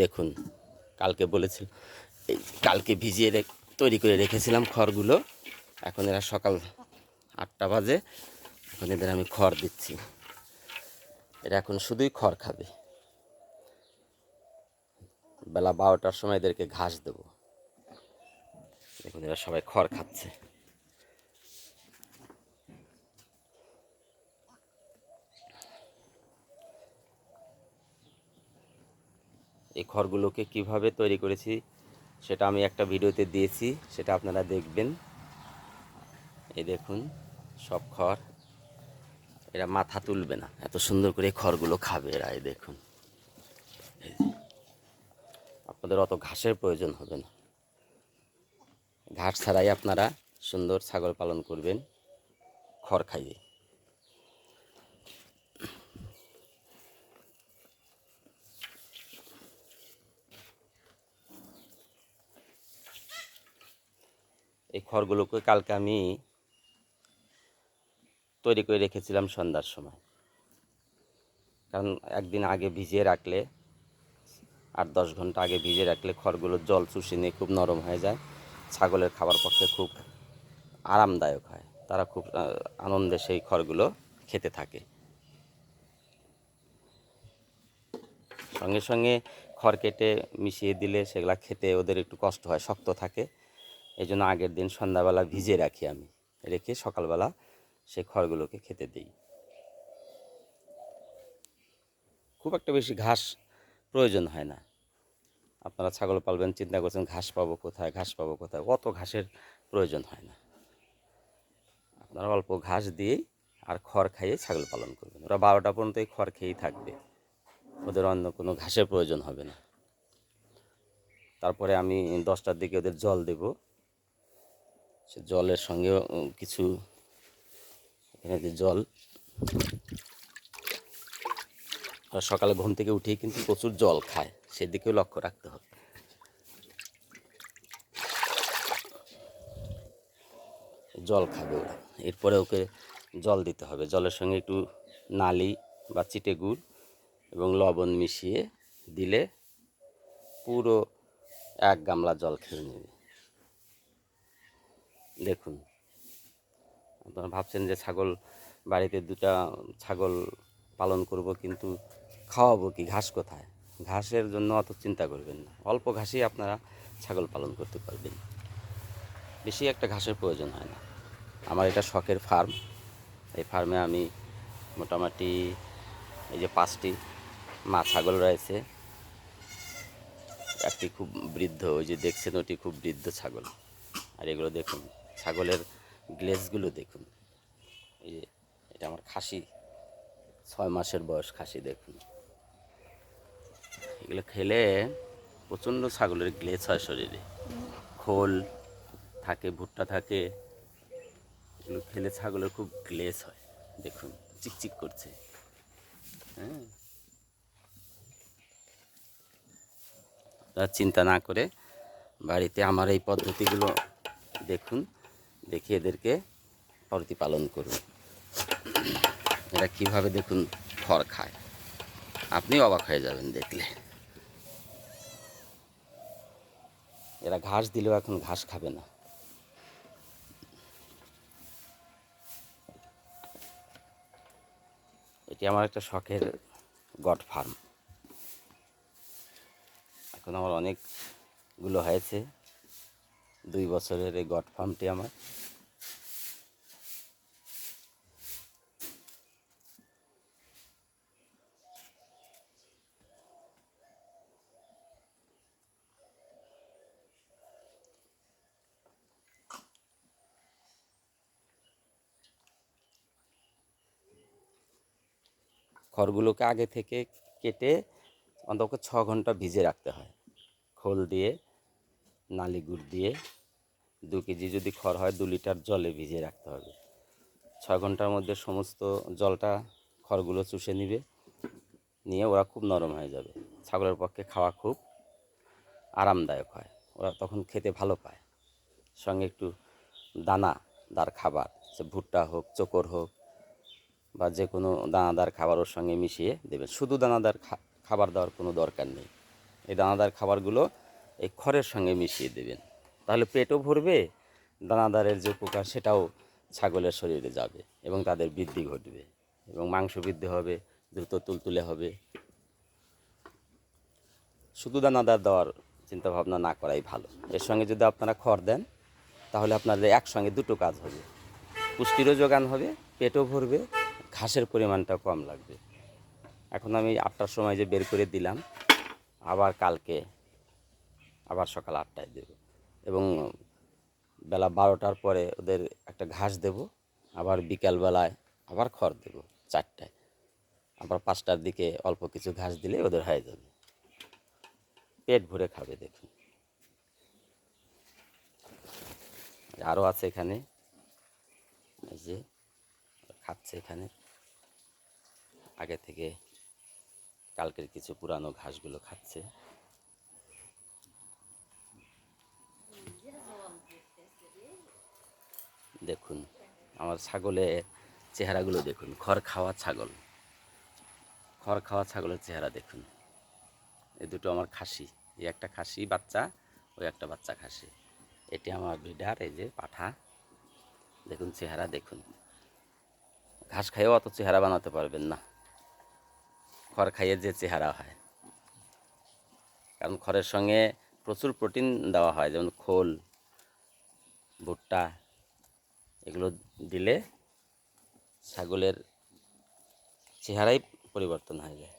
দেখুন, কালকে বলেছিল, এই কালকে ভিজিয়ে তৈরি করে রেখেছিলাম খড়গুলো। এখন এরা সকাল 8টা বাজে, এখন এদের আমি খড় দিচ্ছি। এরা এখন শুধুই খড় খাবে। বেলা 12টার সময় এদেরকে ঘাস দেব। দেখুন এরা সবাই খড় খাচ্ছে। এই খড়গুলোকে কিভাবে তৈরি করেছি সেটা আমি একটা ভিডিওতে দিয়েছি, সেটা আপনারা দেখবেন। এই দেখুন সব খড়, এরা মাথা তুলবে না, এত সুন্দর করে খড়গুলো খাবে এরা। এই দেখুন, আপনাদের অত ঘাসের প্রয়োজন হবে না। ঘাস ছাড়াই আপনারা সুন্দর ছাগল পালন করবেন খড় খাইয়ে। এই খড়গুলোকে কালকে আমি তৈরি করে রেখেছিলাম সন্ধ্যার সময়, কারণ একদিন আগে ভিজিয়ে রাখলে, 8-10 ঘন্টা আগে ভিজিয়ে রাখলে খড়গুলো জল চুষে নিয়ে খুব নরম হয়ে যায়। ছাগলের খাবার পক্ষে খুব আরামদায়ক হয়, তারা খুব আনন্দে সেই খড়গুলো খেতে থাকে। সঙ্গে সঙ্গে খড় কেটে মিশিয়ে দিলে সেগুলা খেতে ওদের একটু কষ্ট হয়, শক্ত থাকে। এই জন্য আগের দিন সন্ধ্যাবেলা ভিজিয়ে রাখি আমি, রেখে সকালবেলা সেই খড়গুলোকে খেতে দিই। খুব একটা বেশি ঘাস প্রয়োজন হয় না। আপনারা ছাগল পালবেন, চিন্তা করছেন ঘাস পাবো কোথায়, ঘাস পাবো কোথায়, অত ঘাসের প্রয়োজন হয় না। আপনারা অল্প ঘাস দিয়েই আর খড় খাইয়ে ছাগল পালন করবেন। ওরা 12টা পর্যন্ত এই খড় খেয়েই থাকবে, ওদের অন্য কোনো ঘাসের প্রয়োজন হবে না। তারপরে আমি 10টার দিকে ওদের জল দেব। সে জলের সঙ্গেও কিছু, এখানে যে জল, সকালে ঘুম থেকে উঠেই কিন্তু প্রচুর জল খায়, সেদিকেও লক্ষ্য রাখতে হবে। জল খাবে ওরা, এরপরে ওকে জল দিতে হবে। জলের সঙ্গে একটু নালি বা চিটে গুড় এবং লবণ মিশিয়ে দিলে পুরো 1 গামলা জল খেয়ে নেবে। দেখুন, আপনারা ভাবছেন যে ছাগল, বাড়িতে 2টা ছাগল পালন করব, কিন্তু খাওয়াবো কি, ঘাস কোথায়? ঘাসের জন্য অত চিন্তা করবেন না, অল্প ঘাসেই আপনারা ছাগল পালন করতে পারবেন। বেশি একটা ঘাসের প্রয়োজন হয় না। আমার এটা শখের ফার্ম। এই ফার্মে আমি মোটামুটি এই যে 5টি মা ছাগল রয়েছে। একটি খুব বৃদ্ধ, ওই যে দেখছেন ওটি খুব বৃদ্ধ ছাগল। আর এগুলো দেখুন, ছাগলের গ্লেজগুলো দেখুন। এই যে এটা আমার খাসি, 6 মাসের বয়স খাসি। দেখুন এগুলো খেলে প্রচণ্ড ছাগলের গ্লেজ হয় শরীরে, খোল থাকে, ভুট্টা থাকে, এগুলো খেলে ছাগলের খুব গ্লেজ হয়। দেখুন চিকচিক করছে। হ্যাঁ, চিন্তা না করে বাড়িতে আমার এই পদ্ধতিগুলো দেখুন, দেখে এদেরকে প্রতিপালন করুন। এরা কীভাবে দেখুন খড় খায়, আপনি অবাক হয়ে যাবেন দেখলে। এরা ঘাস দিলেও এখন ঘাস খাবে না। এটি আমার একটা শখের গট ফার্ম। এখন আমার অনেকগুলো হয়েছে, 2 বছরের এই গট ফার্মটি আমার। খড়গুলোকে আগে থেকে কেটে অন্তত 6 ঘন্টা ভিজে রাখতে হয়, খোল দিয়ে, নালি গুড় দিয়ে। 2 কেজি যদি খড় হয় 2 লিটার জলে ভিজিয়ে রাখতে হবে। 6 ঘন্টার মধ্যে সমস্ত জলটা খড়গুলো চুষে নিবে, নিয়ে ওরা খুব নরম হয়ে যাবে। ছাগলের পক্ষে খাওয়া খুব আরামদায়ক হয়, ওরা তখন খেতে ভালো পায়। সঙ্গে একটু দানাদার খাবার, সে ভুট্টা হোক, চোকর হোক, বা যে কোনো দানাদার খাবার ওর সঙ্গে মিশিয়ে দেবেন। শুধু দানাদার খাবার দেওয়ার কোনো দরকার নেই। এই দানাদার খাবারগুলো এই খড়ের সঙ্গে মিশিয়ে দেবেন, তাহলে পেটও ভরবে, দানাদারের যে উপকার সেটাও ছাগলের শরীরে যাবে এবং তাদের বৃদ্ধি ঘটবে এবং মাংস বৃদ্ধি হবে, দ্রুত তুলতুলে হবে। শুধু দানাদার দেওয়ার চিন্তাভাবনা না করাই ভালো। এর সঙ্গে যদি আপনারা খড় দেন তাহলে আপনাদের একসঙ্গে দুটো কাজ হবে, পুষ্টিরও যোগান হবে, পেটও ভরবে, ঘাসের পরিমাণটা কম লাগবে। এখন আমি 8টার সময় যে বের করে দিলাম, আবার কালকে আবার সকাল 8টায় দেব এবং বেলা 12টার পরে ওদের একটা ঘাস দেব, আবার বিকালবেলায় আবার খড় দেব 4টায়, আবার 5টার দিকে অল্প কিছু ঘাস দিলে ওদের হয়ে যাবে, পেট ভরে খাবে। দেখুন আরও আছে এখানে, এই যে খাচ্ছে এখানে, আগে থেকে কালকের কিছু পুরানো ঘাসগুলো খাচ্ছে। দেখুন আমার ছাগলের চেহারাগুলো দেখুন, খড় খাওয়া ছাগল, খড় খাওয়া ছাগলের চেহারা দেখুন। এই দুটো আমার খাসি, এই একটা খাসি বাচ্চা, ওই একটা বাচ্চা খাসি। এটি আমার ব্রিডার, এই যে পাঠা। দেখুন চেহারা দেখুন, ঘাস খাইয়েও অত চেহারা বানাতে পারবেন না, খড় খাইয়ে যে চেহারা হয়। কারণ খড়ের সঙ্গে প্রচুর প্রোটিন দেওয়া হয়, যেমন খোল, ভুট্টা, এগুলো দিলে ছাগলের চেহারাই পরিবর্তন হয়ে যায়।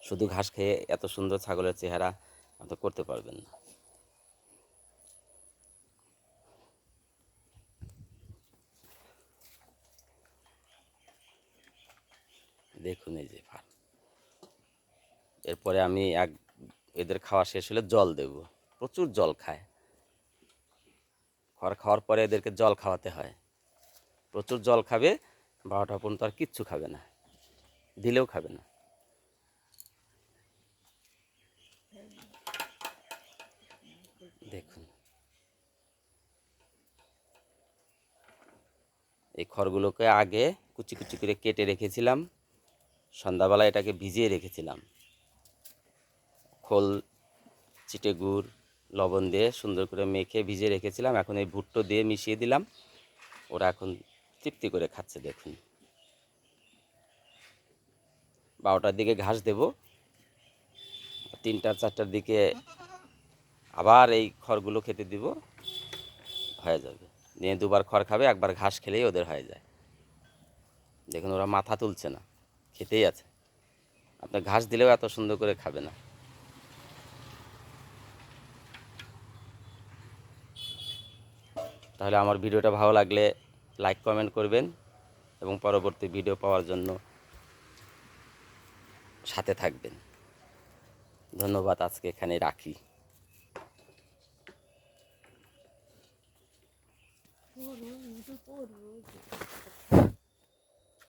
শুধু ঘাস খেয়ে এত সুন্দর ছাগলের চেহারা আপনি করতে পারবেন না। দেখুন এই যে ফার্ম। এরপরে আমি এদের খাওয়া শেষ হলে জল দেব, প্রচুর জল খায়। খড় খাওয়ার পরে এদেরকে জল খাওয়াতে হয়, প্রচুর জল খাবে, 12টা পর্যন্ত আর কিচ্ছু খাবে না, দিলেও খাবে না। দেখুন এই খড়গুলোকে আগে কুচি কুচি করে কেটে রেখেছিলাম, সন্ধ্যাবেলা এটাকে ভিজিয়ে রেখেছিলাম, খোল, চিটে গুড়, লবণ দিয়ে সুন্দর করে মেখে ভিজিয়ে রেখেছিলাম। এখন এই ভুট্টো দিয়ে মিশিয়ে দিলাম, ওরা এখন তৃপ্তি করে খাচ্ছে। দেখুন 12টার দিকে ঘাস দেব, 3টা 4টার দিকে আবার এই খড়গুলো খেতে দিব, হয়ে যাবে। দিনে দুবার খড় খাবে, একবার ঘাস খেলেই ওদের হয়ে যায়। দেখুন ওরা মাথা তুলছে না, খেতেই আছে। আপনার ঘাস দিলেও এত সুন্দর করে খাবে না। তাহলে আমার ভিডিওটা ভালো লাগলে লাইক কমেন্ট করবেন এবং পরবর্তী ভিডিও পাওয়ার জন্য সাথে থাকবেন। ধন্যবাদ, আজকে এখানে রাখি।